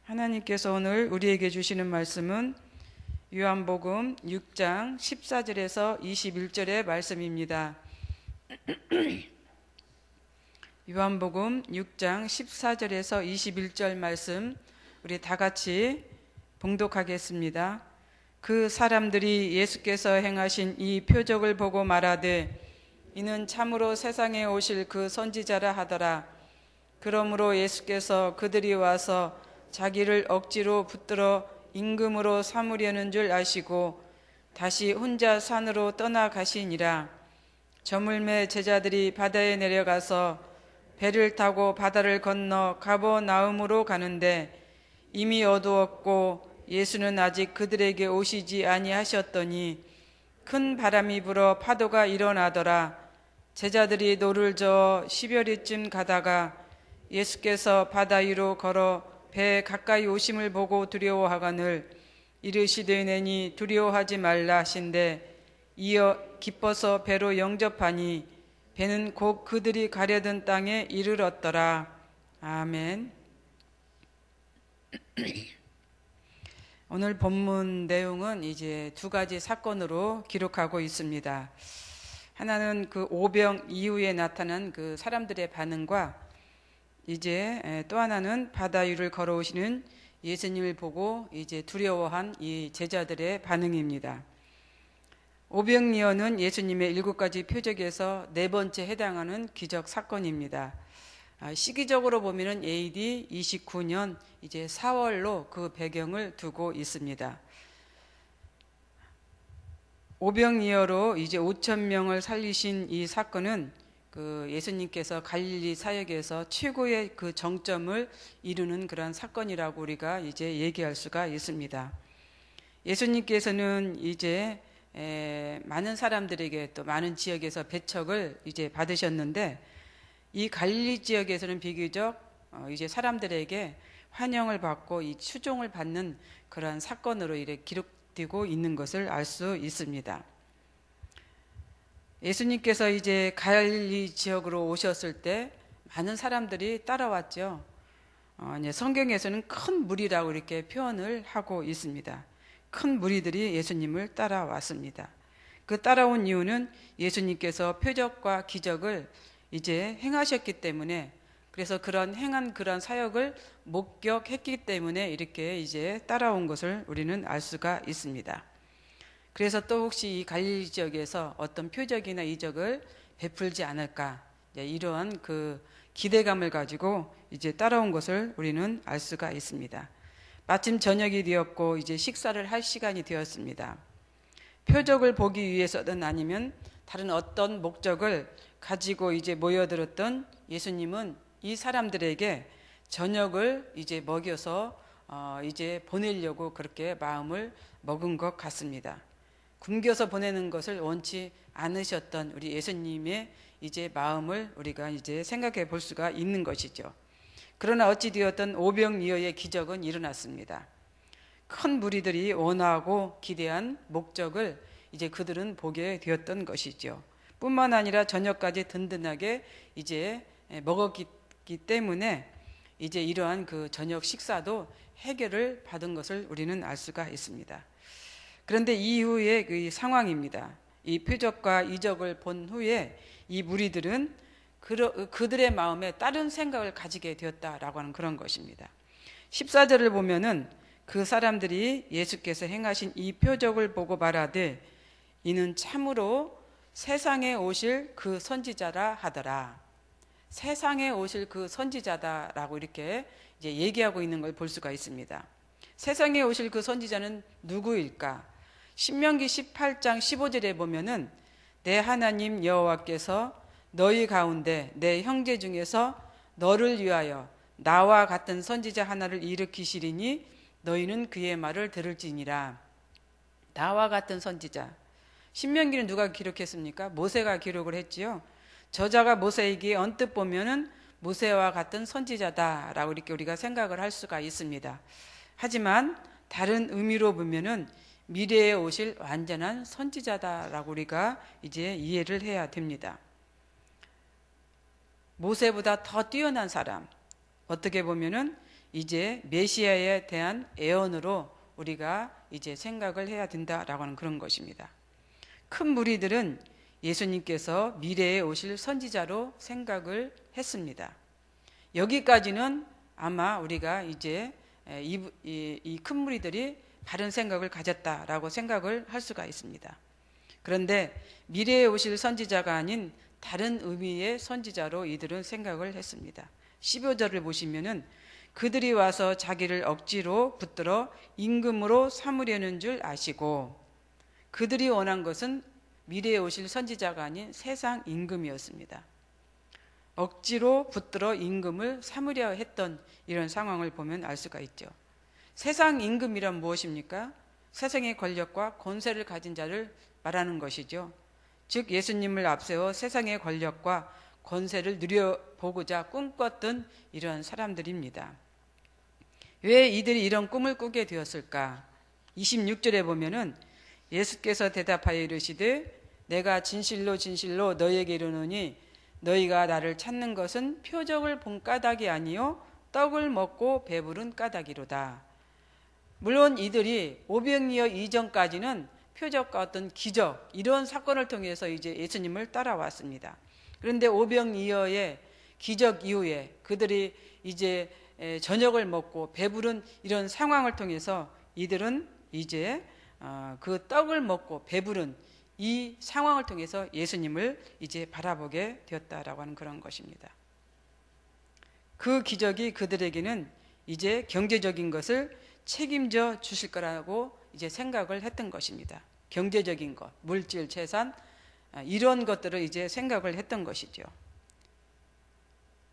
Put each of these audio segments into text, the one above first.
하나님께서 오늘 우리에게 주시는 말씀은 요한복음 6장 14절에서 21절의 말씀입니다. 요한복음 6장 14절에서 21절 말씀 우리 다 같이 봉독하겠습니다. 그 사람들이 예수께서 행하신 이 표적을 보고 말하되 이는 참으로 세상에 오실 그 선지자라 하더라. 그러므로 예수께서 그들이 와서 자기를 억지로 붙들어 임금으로 삼으려는 줄 아시고 다시 혼자 산으로 떠나가시니라. 저물매 제자들이 바다에 내려가서 배를 타고 바다를 건너 가버나움으로 가는데 이미 어두웠고 예수는 아직 그들에게 오시지 아니하셨더니 큰 바람이 불어 파도가 일어나더라. 제자들이 노를 저어 10여리쯤 가다가 예수께서 바다 위로 걸어 배 가까이 오심을 보고 두려워하거늘 이르시되 내니 두려워하지 말라 하신대 이어 기뻐서 배로 영접하니 배는 곧 그들이 가려던 땅에 이르렀더라. 아멘. 오늘 본문 내용은 이제 두 가지 사건으로 기록하고 있습니다. 하나는 그 오병 이후에 나타난 그 사람들의 반응과 이제 또 하나는 바다 위를 걸어오시는 예수님을 보고 이제 두려워한 이 제자들의 반응입니다. 오병이어는 예수님의 7가지 표적에서 네 번째 해당하는 기적 사건입니다. 시기적으로 보면은 AD 29년 이제 4월로 그 배경을 두고 있습니다. 오병이어로 이제 5천 명을 살리신 이 사건은 그 예수님께서 갈릴리 사역에서 최고의 그 정점을 이루는 그런 사건이라고 우리가 이제 얘기할 수가 있습니다. 예수님께서는 이제 많은 사람들에게 또 많은 지역에서 배척을 이제 받으셨는데 이 갈릴리 지역에서는 비교적 이제 사람들에게 환영을 받고 이 추종을 받는 그런 사건으로 이렇게 기록되고 있는 것을 알 수 있습니다. 예수님께서 이제 갈릴리 지역으로 오셨을 때 많은 사람들이 따라왔죠. 성경에서는 큰 무리라고 이렇게 표현을 하고 있습니다. 큰 무리들이 예수님을 따라왔습니다. 그 따라온 이유는 예수님께서 표적과 기적을 이제 행하셨기 때문에 그래서 그런 행한 그런 사역을 목격했기 때문에 이렇게 이제 따라온 것을 우리는 알 수가 있습니다. 그래서 또 혹시 이 갈릴리 지역에서 어떤 표적이나 이적을 베풀지 않을까 이러한 그 기대감을 가지고 이제 따라온 것을 우리는 알 수가 있습니다. 마침 저녁이 되었고 이제 식사를 할 시간이 되었습니다. 표적을 보기 위해서든 아니면 다른 어떤 목적을 가지고 이제 모여들었던 예수님은 이 사람들에게 저녁을 이제 먹여서 이제 보내려고 그렇게 마음을 먹은 것 같습니다. 굶겨서 보내는 것을 원치 않으셨던 우리 예수님의 이제 마음을 우리가 이제 생각해 볼 수가 있는 것이죠. 그러나 어찌되었든 오병이어의 기적은 일어났습니다. 큰 무리들이 원하고 기대한 목적을 이제 그들은 보게 되었던 것이죠. 뿐만 아니라 저녁까지 든든하게 이제 먹었기 때문에 이제 이러한 그 저녁 식사도 해결을 받은 것을 우리는 알 수가 있습니다. 그런데 이후의 그 상황입니다. 이 표적과 이적을 본 후에 이 무리들은 그들의 마음에 다른 생각을 가지게 되었다라고 하는 그런 것입니다. 14절을 보면은 그 사람들이 예수께서 행하신 이 표적을 보고 말하되 이는 참으로 세상에 오실 그 선지자라 하더라. 세상에 오실 그 선지자다라고 이렇게 이제 얘기하고 있는 걸 볼 수가 있습니다. 세상에 오실 그 선지자는 누구일까? 신명기 18장 15절에 보면은 내 하나님 여호와께서 너희 가운데 내 형제 중에서 너를 위하여 나와 같은 선지자 하나를 일으키시리니 너희는 그의 말을 들을지니라. 나와 같은 선지자. 신명기는 누가 기록했습니까? 모세가 기록을 했지요. 저자가 모세에게 언뜻 보면은 모세와 같은 선지자다라고 이렇게 우리가 생각을 할 수가 있습니다. 하지만 다른 의미로 보면은 미래에 오실 완전한 선지자다라고 우리가 이제 이해를 해야 됩니다. 모세보다 더 뛰어난 사람, 어떻게 보면은 이제 메시아에 대한 애언으로 우리가 이제 생각을 해야 된다라고 하는 그런 것입니다. 큰 무리들은 예수님께서 미래에 오실 선지자로 생각을 했습니다. 여기까지는 아마 우리가 이제 이 큰 무리들이 바른 생각을 가졌다라고 생각을 할 수가 있습니다. 그런데 미래에 오실 선지자가 아닌 다른 의미의 선지자로 이들은 생각을 했습니다. 15절을 보시면은 그들이 와서 자기를 억지로 붙들어 임금으로 삼으려는 줄 아시고, 그들이 원한 것은 미래에 오실 선지자가 아닌 세상 임금이었습니다. 억지로 붙들어 임금을 삼으려 했던 이런 상황을 보면 알 수가 있죠. 세상 임금이란 무엇입니까? 세상의 권력과 권세를 가진 자를 말하는 것이죠. 즉 예수님을 앞세워 세상의 권력과 권세를 누려보고자 꿈꿨던 이러한 사람들입니다. 왜 이들이 이런 꿈을 꾸게 되었을까? 26절에 보면은 예수께서 대답하여 이르시되 내가 진실로 진실로 너희에게 이르노니 너희가 나를 찾는 것은 표적을 본 까닭이 아니요 떡을 먹고 배부른 까닭이로다. 물론 이들이 오병이어 이전까지는 표적과 어떤 기적 이런 사건을 통해서 이제 예수님을 따라왔습니다. 그런데 오병이어의 기적 이후에 그들이 이제 저녁을 먹고 배부른 이런 상황을 통해서 이들은 이제 그 떡을 먹고 배부른 이 상황을 통해서 예수님을 이제 바라보게 되었다라고 하는 그런 것입니다. 그 기적이 그들에게는 이제 경제적인 것을 책임져 주실 거라고 이제 생각을 했던 것입니다. 경제적인 것, 물질, 재산 이런 것들을 이제 생각을 했던 것이죠.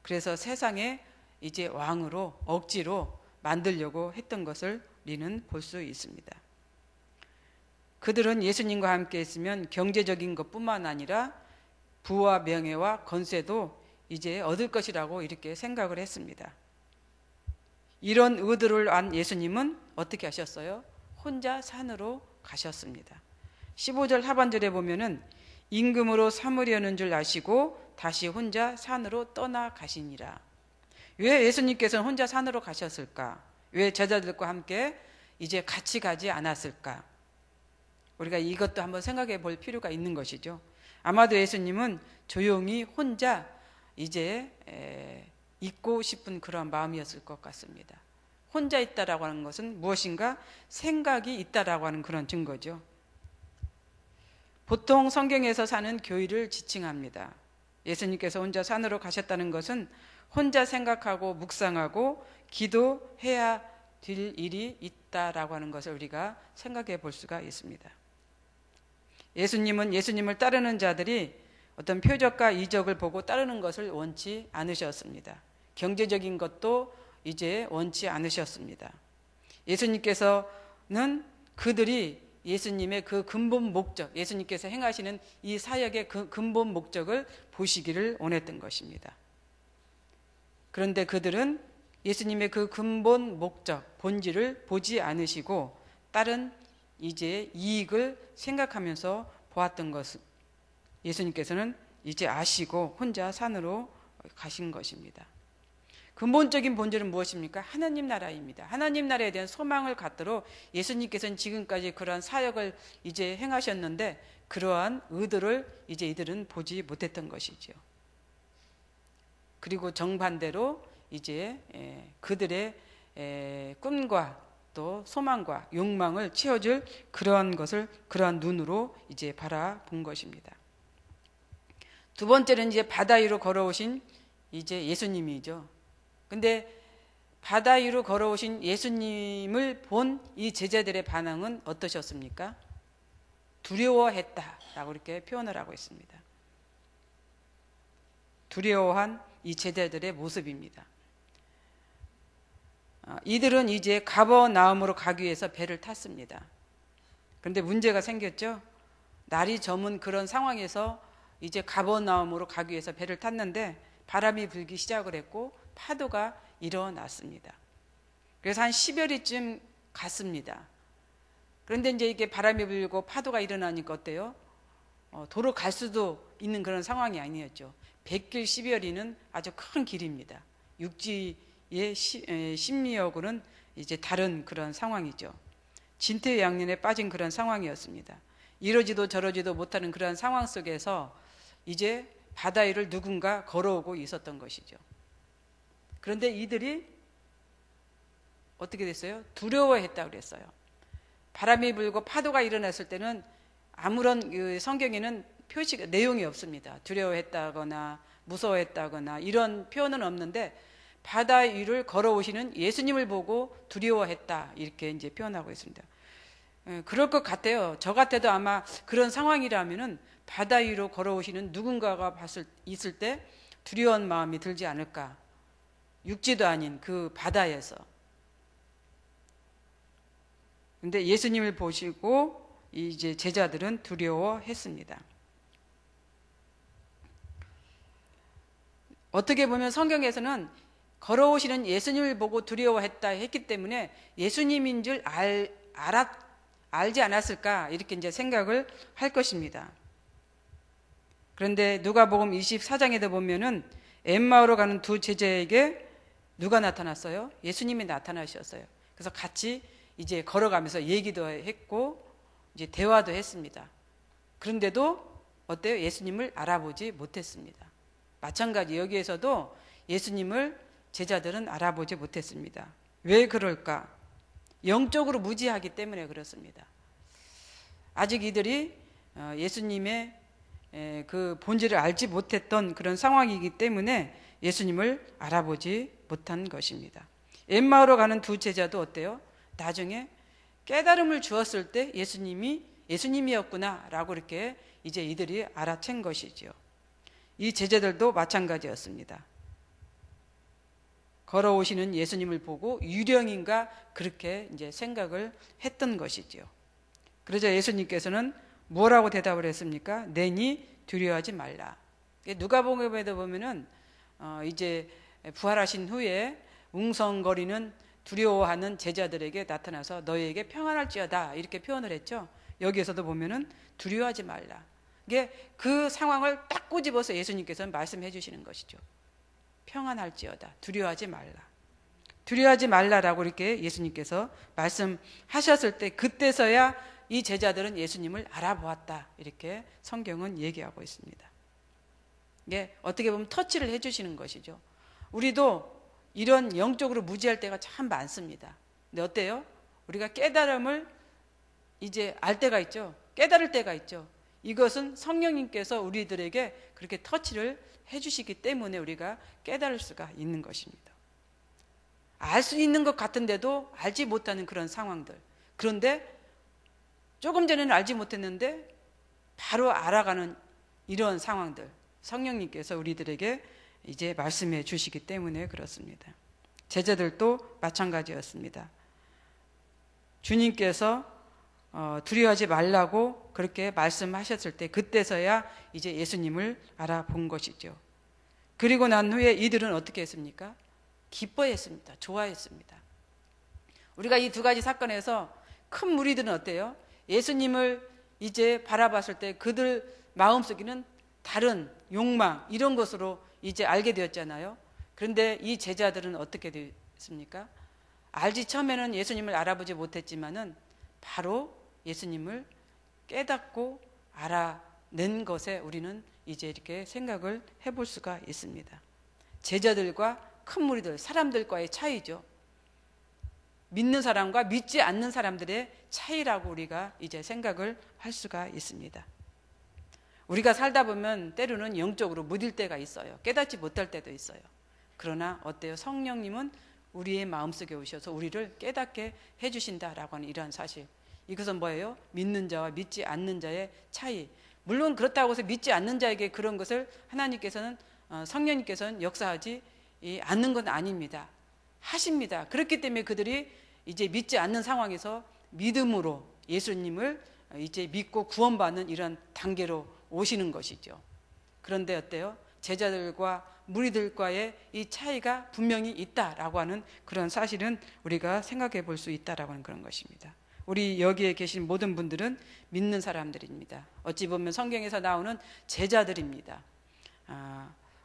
그래서 세상에 이제 왕으로 억지로 만들려고 했던 것을 우리는 볼 수 있습니다. 그들은 예수님과 함께 있으면 경제적인 것뿐만 아니라 부와 명예와 권세도 이제 얻을 것이라고 이렇게 생각을 했습니다. 이런 의도를 안 예수님은 어떻게 하셨어요? 혼자 산으로 가셨습니다. 15절 하반절에 보면은 임금으로 삼으려는 줄 아시고 다시 혼자 산으로 떠나가시니라. 왜 예수님께서는 혼자 산으로 가셨을까? 왜 제자들과 함께 이제 같이 가지 않았을까? 우리가 이것도 한번 생각해 볼 필요가 있는 것이죠. 아마도 예수님은 조용히 혼자 이제 있고 싶은 그런 마음이었을 것 같습니다. 혼자 있다라고 하는 것은 무엇인가 생각이 있다라고 하는 그런 증거죠. 보통 성경에서 사는 교의를 지칭합니다. 예수님께서 혼자 산으로 가셨다는 것은 혼자 생각하고 묵상하고 기도해야 될 일이 있다라고 하는 것을 우리가 생각해 볼 수가 있습니다. 예수님은 예수님을 따르는 자들이 어떤 표적과 이적을 보고 따르는 것을 원치 않으셨습니다. 경제적인 것도 이제 원치 않으셨습니다. 예수님께서는 그들이 예수님의 그 근본 목적, 예수님께서 행하시는 이 사역의 그 근본 목적을 보시기를 원했던 것입니다. 그런데 그들은 예수님의 그 근본 목적, 본질을 보지 않으시고 다른 이제 이익을 생각하면서 보았던 것을 예수님께서는 이제 아시고 혼자 산으로 가신 것입니다. 근본적인 본질은 무엇입니까? 하나님 나라입니다. 하나님 나라에 대한 소망을 갖도록 예수님께서는 지금까지 그러한 사역을 이제 행하셨는데 그러한 의도를 이제 이들은 보지 못했던 것이죠. 그리고 정반대로 이제 그들의 꿈과 또 소망과 욕망을 채워줄 그러한 것을 그러한 눈으로 이제 바라본 것입니다. 두 번째는 이제 바다 위로 걸어오신 이제 예수님이죠. 근데 바다 위로 걸어오신 예수님을 본 이 제자들의 반응은 어떠셨습니까? 두려워했다라고 이렇게 표현을 하고 있습니다. 두려워한 이 제자들의 모습입니다. 이들은 이제 가버나움으로 가기 위해서 배를 탔습니다. 그런데 문제가 생겼죠. 날이 저문 그런 상황에서 이제 가버나움으로 가기 위해서 배를 탔는데 바람이 불기 시작을 했고 파도가 일어났습니다. 그래서 한 10여리쯤 갔습니다. 그런데 이제 이게 바람이 불고 파도가 일어나니까 어때요? 도로 갈 수도 있는 그런 상황이 아니었죠. 100길 10여리는 아주 큰 길입니다. 육지 심리하고는 이제 다른 그런 상황이죠. 진퇴양난에 빠진 그런 상황이었습니다. 이러지도 저러지도 못하는 그런 상황 속에서 이제 바다 위를 누군가 걸어오고 있었던 것이죠. 그런데 이들이 어떻게 됐어요? 두려워했다고 그랬어요. 바람이 불고 파도가 일어났을 때는 아무런 그 성경에는 내용이 없습니다. 두려워했다거나 무서워했다거나 이런 표현은 없는데 바다 위를 걸어오시는 예수님을 보고 두려워했다 이렇게 이제 표현하고 있습니다. 그럴 것 같아요. 저 같아도 아마 그런 상황이라면은 바다 위로 걸어오시는 누군가가 있을 때 두려운 마음이 들지 않을까. 육지도 아닌 그 바다에서. 근데 예수님을 보시고 이제 제자들은 두려워했습니다. 어떻게 보면 성경에서는 걸어오시는 예수님을 보고 두려워했다 했기 때문에 예수님인 줄 알지 않았을까 이렇게 이제 생각을 할 것입니다. 그런데 누가복음 24장에도 보면은 엠마오로 가는 두 제자에게 누가 나타났어요? 예수님이 나타나셨어요. 그래서 같이 이제 걸어가면서 얘기도 했고 이제 대화도 했습니다. 그런데도 어때요? 예수님을 알아보지 못했습니다. 마찬가지 여기에서도 예수님을 제자들은 알아보지 못했습니다. 왜 그럴까? 영적으로 무지하기 때문에 그렇습니다. 아직 이들이 예수님의 그 본질을 알지 못했던 그런 상황이기 때문에 예수님을 알아보지 못한 것입니다. 엠마오로 가는 두 제자도 어때요? 나중에 깨달음을 주었을 때 예수님이었구나 라고 이렇게 이제 이들이 알아챈 것이죠. 이 제자들도 마찬가지였습니다. 걸어오시는 예수님을 보고 유령인가 그렇게 이제 생각을 했던 것이죠. 그러자 예수님께서는 뭐라고 대답을 했습니까? 내니 두려워하지 말라. 누가복음에도 보면은 이제 부활하신 후에 웅성거리는 두려워하는 제자들에게 나타나서 너희에게 평안할지어다 이렇게 표현을 했죠. 여기에서도 보면은 두려워하지 말라. 이게 그 상황을 딱 꼬집어서 예수님께서는 말씀해 주시는 것이죠. 평안할지어다. 두려워하지 말라. 두려워하지 말라라고 이렇게 예수님께서 말씀하셨을 때 그때서야 이 제자들은 예수님을 알아보았다. 이렇게 성경은 얘기하고 있습니다. 이게 어떻게 보면 터치를 해 주시는 것이죠. 우리도 이런 영적으로 무지할 때가 참 많습니다. 근데 어때요? 우리가 깨달음을 이제 알 때가 있죠. 깨달을 때가 있죠. 이것은 성령님께서 우리들에게 그렇게 터치를 해주시기 때문에 우리가 깨달을 수가 있는 것입니다. 알 수 있는 것 같은데도 알지 못하는 그런 상황들. 그런데 조금 전에는 알지 못했는데 바로 알아가는 이런 상황들. 성령님께서 우리들에게 이제 말씀해 주시기 때문에 그렇습니다. 제자들도 마찬가지였습니다. 주님께서 두려워하지 말라고 그렇게 말씀하셨을 때 그때서야 이제 예수님을 알아본 것이죠. 그리고 난 후에 이들은 어떻게 했습니까? 기뻐했습니다. 좋아했습니다. 우리가 이 두 가지 사건에서 큰 무리들은 어때요? 예수님을 이제 바라봤을 때 그들 마음속에는 다른 욕망 이런 것으로 이제 알게 되었잖아요. 그런데 이 제자들은 어떻게 됐습니까? 처음에는 예수님을 알아보지 못했지만은 바로 예수님을 깨닫고 알아낸 것에 우리는 이제 이렇게 생각을 해볼 수가 있습니다. 제자들과 큰 무리들, 사람들과의 차이죠. 믿는 사람과 믿지 않는 사람들의 차이라고 우리가 이제 생각을 할 수가 있습니다. 우리가 살다 보면 때로는 영적으로 무딜 때가 있어요. 깨닫지 못할 때도 있어요. 그러나 어때요? 성령님은 우리의 마음속에 오셔서 우리를 깨닫게 해주신다라고 하는 이러한 사실. 이것은 뭐예요? 믿는 자와 믿지 않는 자의 차이. 물론 그렇다고 해서 믿지 않는 자에게 그런 것을 하나님께서는 성령님께서는 역사하지 않는 건 아닙니다. 하십니다. 그렇기 때문에 그들이 이제 믿지 않는 상황에서 믿음으로 예수님을 이제 믿고 구원받는 이런 단계로 오시는 것이죠. 그런데 어때요? 제자들과 무리들과의 이 차이가 분명히 있다라고 하는 그런 사실은 우리가 생각해 볼 수 있다라고 하는 그런 것입니다. 우리 여기에 계신 모든 분들은 믿는 사람들입니다. 어찌 보면 성경에서 나오는 제자들입니다.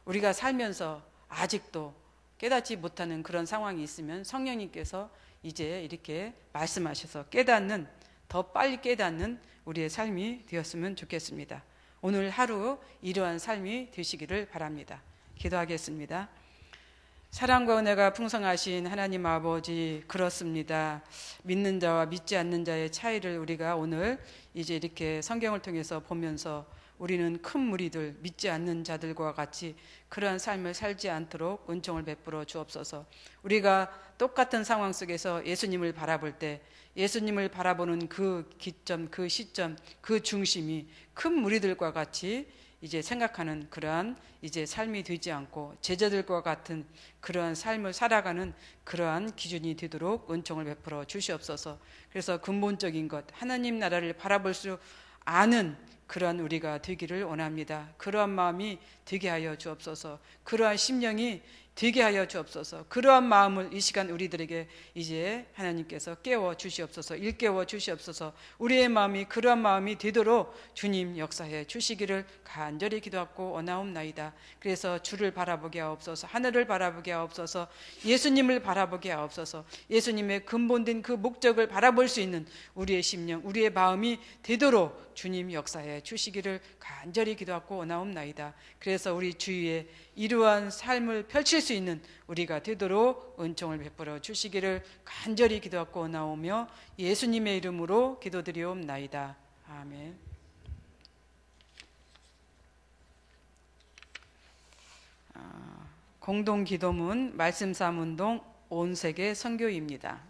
우리가 살면서 아직도 깨닫지 못하는 그런 상황이 있으면 성령님께서 이제 이렇게 말씀하셔서 깨닫는, 더 빨리 깨닫는 우리의 삶이 되었으면 좋겠습니다. 오늘 하루 이러한 삶이 되시기를 바랍니다. 기도하겠습니다. 사랑과 은혜가 풍성하신 하나님 아버지, 그렇습니다. 믿는 자와 믿지 않는 자의 차이를 우리가 오늘 이제 이렇게 성경을 통해서 보면서 우리는 큰 무리들, 믿지 않는 자들과 같이 그러한 삶을 살지 않도록 은총을 베풀어 주옵소서. 우리가 똑같은 상황 속에서 예수님을 바라볼 때 예수님을 바라보는 그 기점, 그 시점, 그 중심이 큰 무리들과 같이 이제 생각하는 그러한 이제 삶이 되지 않고 제자들과 같은 그러한 삶을 살아가는 그러한 기준이 되도록 은총을 베풀어 주시옵소서. 그래서 근본적인 것, 하나님 나라를 바라볼 수 아는 그러한 우리가 되기를 원합니다. 그러한 마음이 되게 하여 주옵소서. 그러한 심령이 되게 하여 주옵소서. 그러한 마음을 이 시간 우리들에게 이제 하나님께서 깨워 주시옵소서. 일깨워 주시옵소서. 우리의 마음이 그러한 마음이 되도록 주님 역사해 주시기를 간절히 기도하고 원하옵나이다. 그래서 주를 바라보게 하옵소서. 하늘을 바라보게 하옵소서. 예수님을 바라보게 하옵소서. 예수님의 근본된 그 목적을 바라볼 수 있는 우리의 심령, 우리의 마음이 되도록 주님 역사해 주시기를 간절히 기도하고 원하옵나이다. 그래서 우리 주위에 이러한 삶을 펼칠 수 있는 우리가 되도록 은총을 베풀어 주시기를 간절히 기도하고 원하오며 예수님의 이름으로 기도드리옵나이다. 아멘. 공동기도문 말씀삼운동 온세계 선교입니다.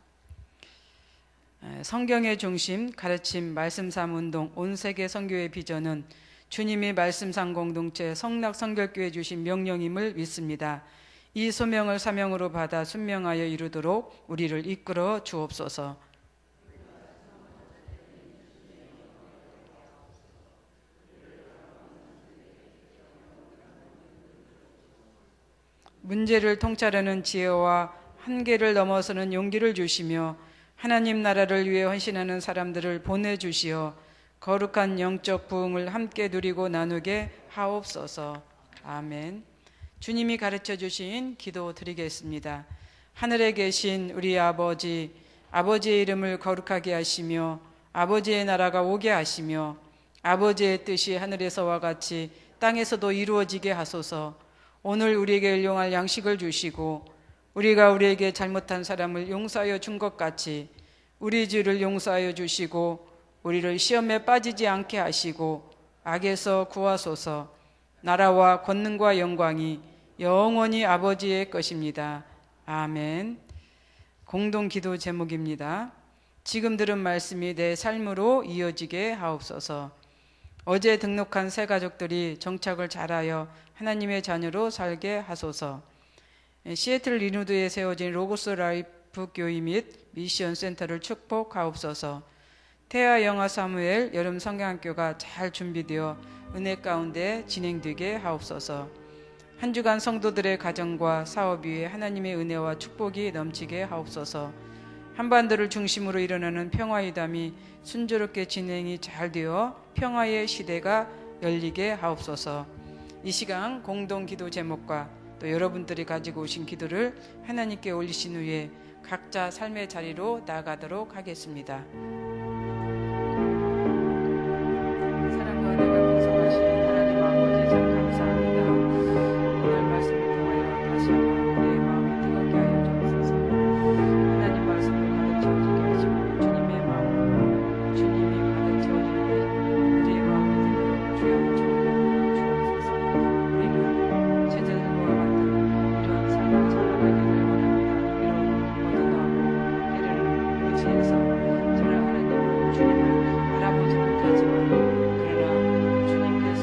성경의 중심, 가르침, 말씀삼운동 온세계 선교의 비전은 주님이 말씀상 공동체 성락성결교회 주신 명령임을 믿습니다. 이 소명을 사명으로 받아 순명하여 이루도록 우리를 이끌어 주옵소서. 문제를 통찰하는 지혜와 한계를 넘어서는 용기를 주시며 하나님 나라를 위해 헌신하는 사람들을 보내주시어 거룩한 영적 부흥을 함께 누리고 나누게 하옵소서. 아멘. 주님이 가르쳐 주신 기도 드리겠습니다. 하늘에 계신 우리 아버지, 아버지의 이름을 거룩하게 하시며 아버지의 나라가 오게 하시며 아버지의 뜻이 하늘에서와 같이 땅에서도 이루어지게 하소서. 오늘 우리에게 일용할 양식을 주시고 우리가 우리에게 잘못한 사람을 용서하여 준 것 같이 우리 죄를 용서하여 주시고 우리를 시험에 빠지지 않게 하시고 악에서 구하소서. 나라와 권능과 영광이 영원히 아버지의 것입니다. 아멘. 공동기도 제목입니다. 지금 들은 말씀이 내 삶으로 이어지게 하옵소서. 어제 등록한 새 가족들이 정착을 잘하여 하나님의 자녀로 살게 하소서. 시애틀 리누드에 세워진 로고스 라이프 교회 및 미션 센터를 축복하옵소서. 태아 영아 사무엘 여름 성경학교가 잘 준비되어 은혜 가운데 진행되게 하옵소서. 한 주간 성도들의 가정과 사업 위에 하나님의 은혜와 축복이 넘치게 하옵소서. 한반도를 중심으로 일어나는 평화의담이 순조롭게 진행이 잘 되어 평화의 시대가 열리게 하옵소서. 이 시간 공동기도 제목과 또 여러분들이 가지고 오신 기도를 하나님께 올리신 후에 각자 삶의 자리로 나아가도록 하겠습니다. 주님을 바라보지 못하지만 그러나 주님께서